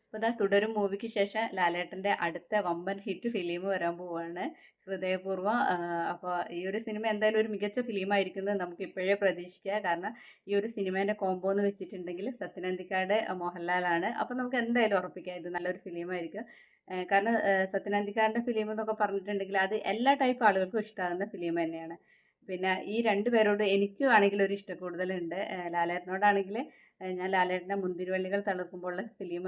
അപ്പോൾ ഇതാ തുടരും മൂവിക്ക് ശേഷം ലാലേട്ടൻ്റെ അടുത്ത വമ്പൻ ഹിറ്റ് ഫിലിം വരാൻ പോവുകയാണ്, ഹൃദയപൂർവ്വം. അപ്പോൾ ഈ ഒരു സിനിമ എന്തായാലും ഒരു മികച്ച ഫിലിമായിരിക്കുന്നത് നമുക്ക് ഇപ്പോഴേ പ്രതീക്ഷിക്കാം. കാരണം ഈ ഒരു സിനിമേൻ്റെ കോംബോ എന്ന് വെച്ചിട്ടുണ്ടെങ്കിൽ സത്യനന്ദിക്കാട് മോഹൻലാലാണ്. അപ്പോൾ നമുക്ക് എന്തായാലും ഉറപ്പിക്കാം ഇത് നല്ലൊരു ഫിലിമായിരിക്കും. കാരണം സത്യനന്ദിക്കാടിൻ്റെ ഫിലിം എന്നൊക്കെ പറഞ്ഞിട്ടുണ്ടെങ്കിൽ അത് എല്ലാ ടൈപ്പ് ആളുകൾക്കും ഇഷ്ടമാകുന്ന ഫിലിം തന്നെയാണ്. പിന്നെ ഈ രണ്ടു പേരോട് എനിക്കും ആണെങ്കിൽ ഒരു ഇഷ്ടക്കൂടുതലുണ്ട്. ലാലേട്ടനോടാണെങ്കിൽ ഞാൻ ലാലേട്ടൻ്റെ മുന്തിരിവള്ളികൾ തളിർക്കുമ്പോൾ ഉള്ള ഫിലിം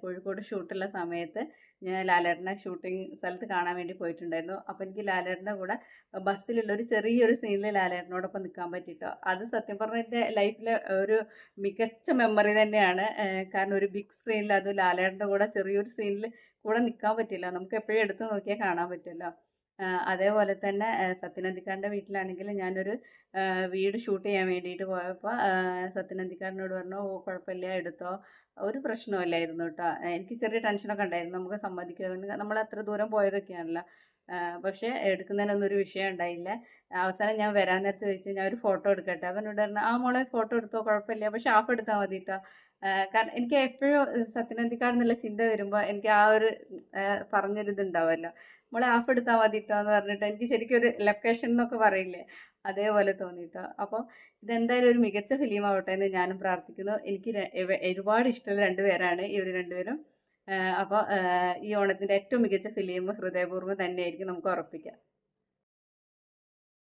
കോഴിക്കോട് ഷൂട്ടുള്ള സമയത്ത് ഞാൻ ലാലേട്ടനെ ഷൂട്ടിംഗ് സ്ഥലത്ത് കാണാൻ വേണ്ടി പോയിട്ടുണ്ടായിരുന്നു. അപ്പോൾ എനിക്ക് ലാലേട്ടൻ്റെ കൂടെ ബസ്സിലുള്ള ഒരു ചെറിയൊരു സീനിൽ ലാലേട്ടനോടൊപ്പം നിൽക്കാൻ പറ്റിയിട്ടോ, അത് സത്യം പറഞ്ഞാൽ എൻ്റെ ലൈഫിലെ ഒരു മികച്ച മെമ്മറി തന്നെയാണ്. കാരണം ഒരു ബിഗ് സ്ക്രീനിൽ അത് ലാലേട്ടൻ്റെ കൂടെ ചെറിയൊരു സീനിൽ കൂടെ നിൽക്കാൻ പറ്റില്ല, നമുക്ക് എപ്പോഴും എടുത്ത് നോക്കിയാൽ കാണാൻ പറ്റുമല്ലോ. അതേപോലെ തന്നെ സത്യനന്ദിക്കാടിൻ്റെ വീട്ടിലാണെങ്കിൽ ഞാനൊരു വീട് ഷൂട്ട് ചെയ്യാൻ വേണ്ടിയിട്ട് പോയപ്പോൾ സത്യനന്ദിക്കാടിനോട് പറഞ്ഞു, ഓ കുഴപ്പമില്ല എടുത്തോ, ഒരു പ്രശ്നമില്ലായിരുന്നു കേട്ടോ. എനിക്ക് ചെറിയ ടെൻഷനൊക്കെ ഉണ്ടായിരുന്നു, നമുക്ക് സമ്മതിക്കുമെന്ന്, നമ്മൾ അത്ര ദൂരം പോയതൊക്കെയാണല്ലോ. പക്ഷേ എടുക്കുന്നതിനൊന്നും ഒരു വിഷയം ഉണ്ടായില്ല. അവസാനം ഞാൻ വരാൻ നേരത്ത് ചോദിച്ചു, ഞാൻ ഒരു ഫോട്ടോ എടുക്കട്ടെ? അവനോട് പറഞ്ഞു, ആ മോളെ ഫോട്ടോ എടുത്തോ കുഴപ്പമില്ല, പക്ഷെ ഹാഫ് എടുത്താൽ മതി കേട്ടോ. കാരണം എനിക്ക് എപ്പോഴും സത്യനന്ദിക്കാട് എന്നുള്ള ചിന്ത വരുമ്പോൾ എനിക്ക് ആ ഒരു പറഞ്ഞൊരിതുണ്ടാവുമല്ലോ, നമ്മളെ ഹാഫ് എടുത്താൽ മതി കേട്ടോ എന്ന് പറഞ്ഞിട്ട് എനിക്ക് ശരിക്കും ഒരു ലൊക്കേഷൻ എന്നൊക്കെ പറയില്ലേ, അതേപോലെ തോന്നിയിട്ടോ. അപ്പോൾ ഇതെന്തായാലും ഒരു മികച്ച ഫിലിം ആവട്ടെ എന്ന് ഞാനും പ്രാർത്ഥിക്കുന്നു. എനിക്ക് ഒരുപാട് ഇഷ്ടമുള്ള രണ്ടുപേരാണ് ഇവർ രണ്ടുപേരും. അപ്പോൾ ഈ ഓണത്തിൻ്റെ ഏറ്റവും മികച്ച ഫിലിം ഹൃദയപൂർവ്വം തന്നെയായിരിക്കും, നമുക്ക് ഉറപ്പിക്കാം.